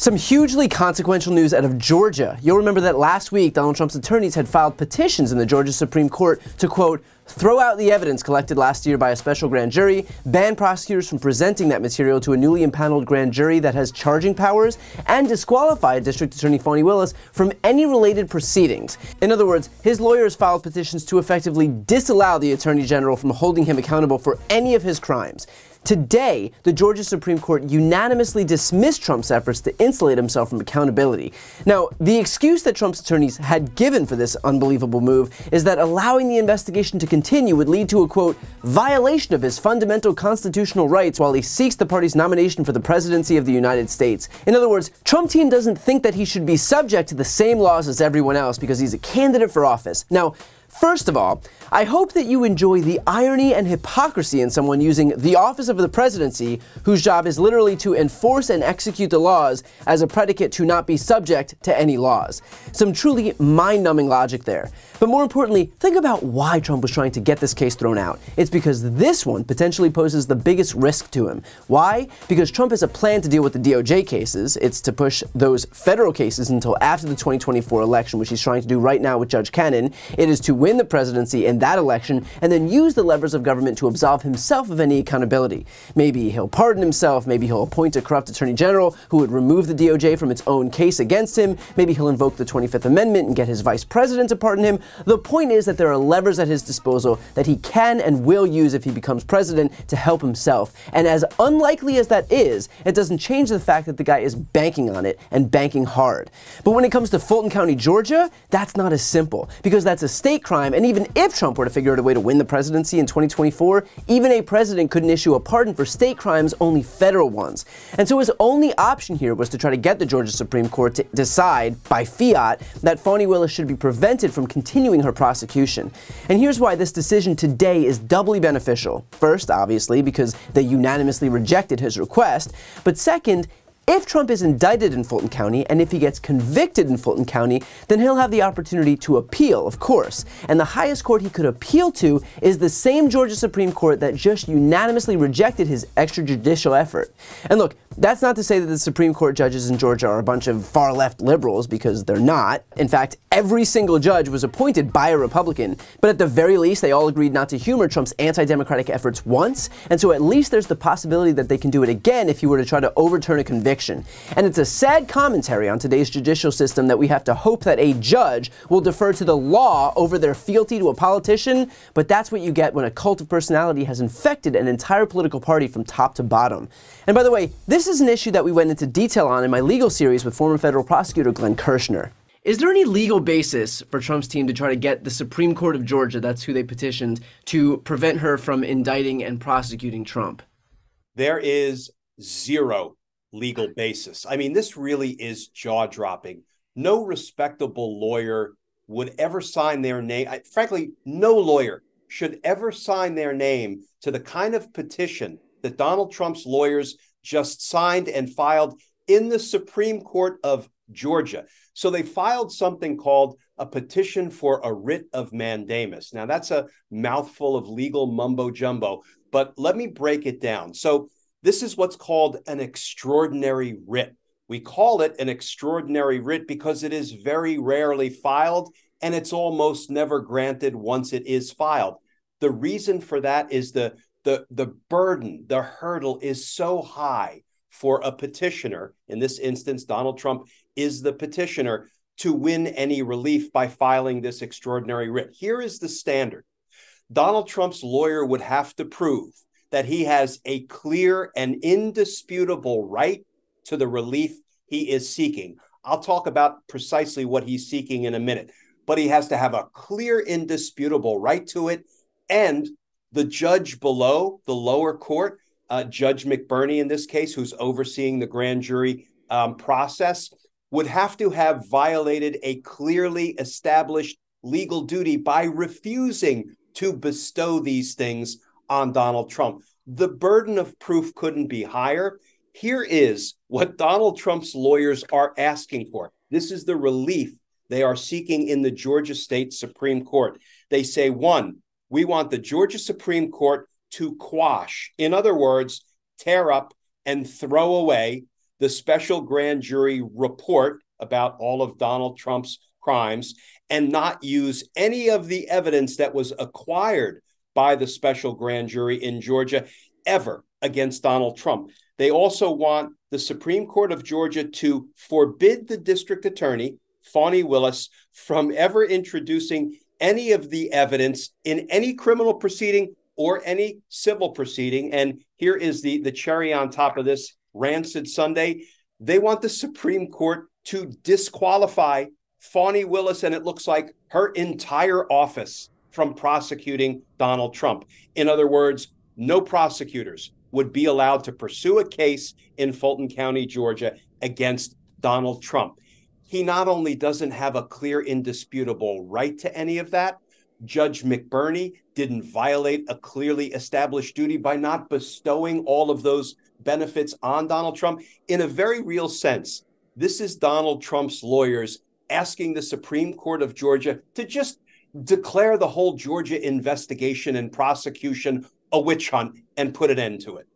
Some hugely consequential news out of Georgia. You'll remember that last week, Donald Trump's attorneys had filed petitions in the Georgia Supreme Court to, quote, throw out the evidence collected last year by a special grand jury, ban prosecutors from presenting that material to a newly impaneled grand jury that has charging powers, and disqualify District Attorney Fani Willis from any related proceedings. In other words, his lawyers filed petitions to effectively disallow the Attorney General from holding him accountable for any of his crimes. Today, the Georgia Supreme Court unanimously dismissed Trump's efforts to insulate himself from accountability. Now, the excuse that Trump's attorneys had given for this unbelievable move is that allowing the investigation to continue would lead to a, quote, violation of his fundamental constitutional rights while he seeks the party's nomination for the presidency of the United States. In other words, Trump team doesn't think that he should be subject to the same laws as everyone else because he's a candidate for office. Now, first of all, I hope that you enjoy the irony and hypocrisy in someone using the office of the presidency, whose job is literally to enforce and execute the laws, as a predicate to not be subject to any laws. Some truly mind-numbing logic there. But more importantly, think about why Trump was trying to get this case thrown out. It's because this one potentially poses the biggest risk to him. Why? Because Trump has a plan to deal with the DOJ cases. It's to push those federal cases until after the 2024 election, which he's trying to do right now with Judge Cannon. It is to win the presidency in that election and then use the levers of government to absolve himself of any accountability. Maybe he'll pardon himself, maybe he'll appoint a corrupt attorney general who would remove the DOJ from its own case against him, maybe he'll invoke the 25th Amendment and get his vice president to pardon him. The point is that there are levers at his disposal that he can and will use if he becomes president to help himself. And as unlikely as that is, it doesn't change the fact that the guy is banking on it and banking hard. But when it comes to Fulton County, Georgia, that's not as simple because that's a state crime, and even if Trump were to figure out a way to win the presidency in 2024, even a president couldn't issue a pardon for state crimes, only federal ones. And so his only option here was to try to get the Georgia Supreme Court to decide, by fiat, that Fani Willis should be prevented from continuing her prosecution. And here's why this decision today is doubly beneficial. First, obviously, because they unanimously rejected his request, but second, if Trump is indicted in Fulton County, and if he gets convicted in Fulton County, then he'll have the opportunity to appeal, of course. And the highest court he could appeal to is the same Georgia Supreme Court that just unanimously rejected his extrajudicial effort. And look, that's not to say that the Supreme Court judges in Georgia are a bunch of far-left liberals, because they're not. In fact, every single judge was appointed by a Republican, but at the very least, they all agreed not to humor Trump's anti-democratic efforts once, and so at least there's the possibility that they can do it again if he were to try to overturn a conviction. And it's a sad commentary on today's judicial system that we have to hope that a judge will defer to the law over their fealty to a politician, but that's what you get when a cult of personality has infected an entire political party from top to bottom. And by the way, this is an issue that we went into detail on in my legal series with former federal prosecutor Glenn Kirshner. Is there any legal basis for Trump's team to try to get the Supreme Court of Georgia, that's who they petitioned, to prevent her from indicting and prosecuting Trump? There is zero legal basis. I mean, this really is jaw-dropping. No respectable lawyer would ever sign their name. Frankly, no lawyer should ever sign their name to the kind of petition that Donald Trump's lawyers just signed and filed in the Supreme Court of Georgia. So they filed something called a petition for a writ of mandamus. Now, that's a mouthful of legal mumbo jumbo, but let me break it down. So this is what's called an extraordinary writ. We call it an extraordinary writ because it is very rarely filed, and it's almost never granted once it is filed. The reason for that is the burden, the hurdle is so high for a petitioner. In this instance, Donald Trump is the petitioner to win any relief by filing this extraordinary writ. Here is the standard. Donald Trump's lawyer would have to prove that he has a clear and indisputable right to the relief he is seeking. I'll talk about precisely what he's seeking in a minute, but he has to have a clear, indisputable right to it. And the judge below, the lower court, Judge McBurney in this case, who's overseeing the grand jury process, would have to have violated a clearly established legal duty by refusing to bestow these things on Donald Trump. The burden of proof couldn't be higher. Here is what Donald Trump's lawyers are asking for. This is the relief they are seeking in the Georgia State Supreme Court. They say, one, we want the Georgia Supreme Court to quash, in other words, tear up and throw away the special grand jury report about all of Donald Trump's crimes and not use any of the evidence that was acquired by the special grand jury in Georgia ever against Donald Trump. They also want the Supreme Court of Georgia to forbid the district attorney, Fani Willis, from ever introducing any of the evidence in any criminal proceeding or any civil proceeding. And here is the cherry on top of this rancid sundae. They want the Supreme Court to disqualify Fani Willis, and it looks like her entire office, from prosecuting Donald Trump. In other words, no prosecutors would be allowed to pursue a case in Fulton County, Georgia, against Donald Trump. He not only doesn't have a clear, indisputable right to any of that, Judge McBurney didn't violate a clearly established duty by not bestowing all of those benefits on Donald Trump. In a very real sense, this is Donald Trump's lawyers asking the Supreme Court of Georgia to just declare the whole Georgia investigation and prosecution a witch hunt and put an end to it.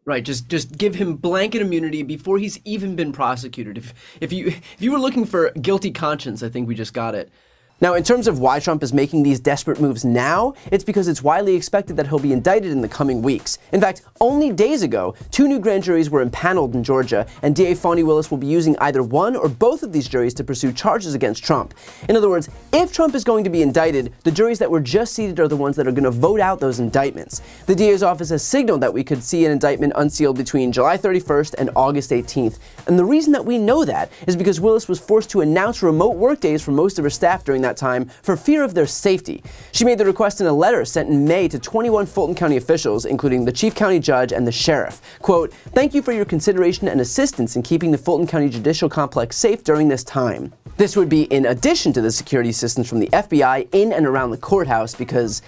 Right, just give him blanket immunity before he's even been prosecuted. If you were looking for guilty conscience, I think we just got it. Now, in terms of why Trump is making these desperate moves now, it's because it's widely expected that he'll be indicted in the coming weeks. In fact, only days ago, 2 new grand juries were impaneled in Georgia, and DA Fani Willis will be using either one or both of these juries to pursue charges against Trump. In other words, if Trump is going to be indicted, the juries that were just seated are the ones that are going to vote out those indictments. The DA's office has signaled that we could see an indictment unsealed between July 31st and August 18th. And the reason that we know that is because Willis was forced to announce remote work days for most of her staff during that time for fear of their safety. She made the request in a letter sent in May to 21 Fulton County officials, including the chief county judge and the sheriff. Quote, "Thank you for your consideration and assistance in keeping the Fulton County judicial complex safe during this time." This would be in addition to the security assistance from the FBI in and around the courthouse because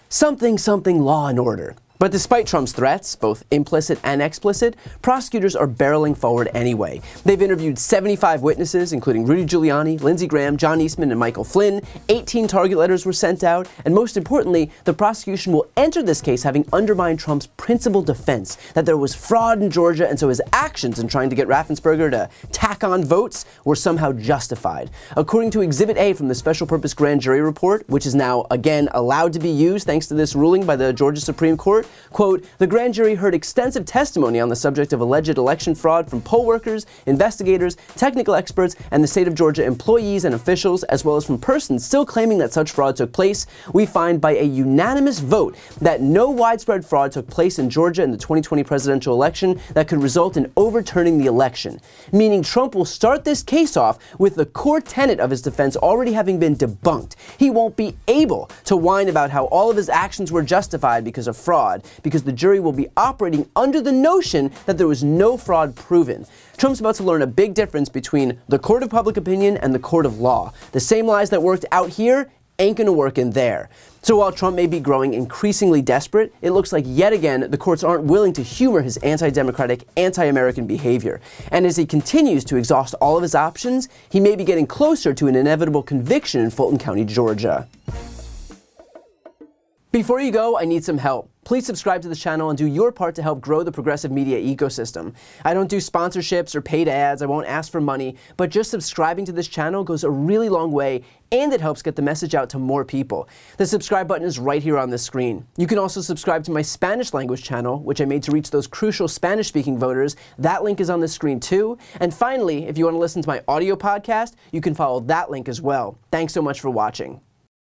something law and order. But despite Trump's threats, both implicit and explicit, prosecutors are barreling forward anyway. They've interviewed 75 witnesses, including Rudy Giuliani, Lindsey Graham, John Eastman, and Michael Flynn. 18 target letters were sent out, and most importantly, the prosecution will enter this case having undermined Trump's principal defense, that there was fraud in Georgia, and so his actions in trying to get Raffensperger to tack on votes were somehow justified. According to Exhibit A from the Special Purpose Grand Jury Report, which is now, again, allowed to be used thanks to this ruling by the Georgia Supreme Court, quote, "The grand jury heard extensive testimony on the subject of alleged election fraud from poll workers, investigators, technical experts, and the state of Georgia employees and officials, as well as from persons still claiming that such fraud took place. We find by a unanimous vote that no widespread fraud took place in Georgia in the 2020 presidential election that could result in overturning the election." Meaning Trump will start this case off with the core tenet of his defense already having been debunked. He won't be able to whine about how all of his actions were justified because of fraud, because the jury will be operating under the notion that there was no fraud proven. Trump's about to learn a big difference between the court of public opinion and the court of law. The same lies that worked out here ain't gonna work in there. So while Trump may be growing increasingly desperate, it looks like yet again the courts aren't willing to humor his anti-democratic, anti-American behavior. And as he continues to exhaust all of his options, he may be getting closer to an inevitable conviction in Fulton County, Georgia. Before you go, I need some help. Please subscribe to this channel and do your part to help grow the progressive media ecosystem. I don't do sponsorships or paid ads, I won't ask for money, but just subscribing to this channel goes a really long way, and it helps get the message out to more people. The subscribe button is right here on the screen. You can also subscribe to my Spanish language channel, which I made to reach those crucial Spanish-speaking voters. That link is on the screen too. And finally, if you want to listen to my audio podcast, you can follow that link as well. Thanks so much for watching.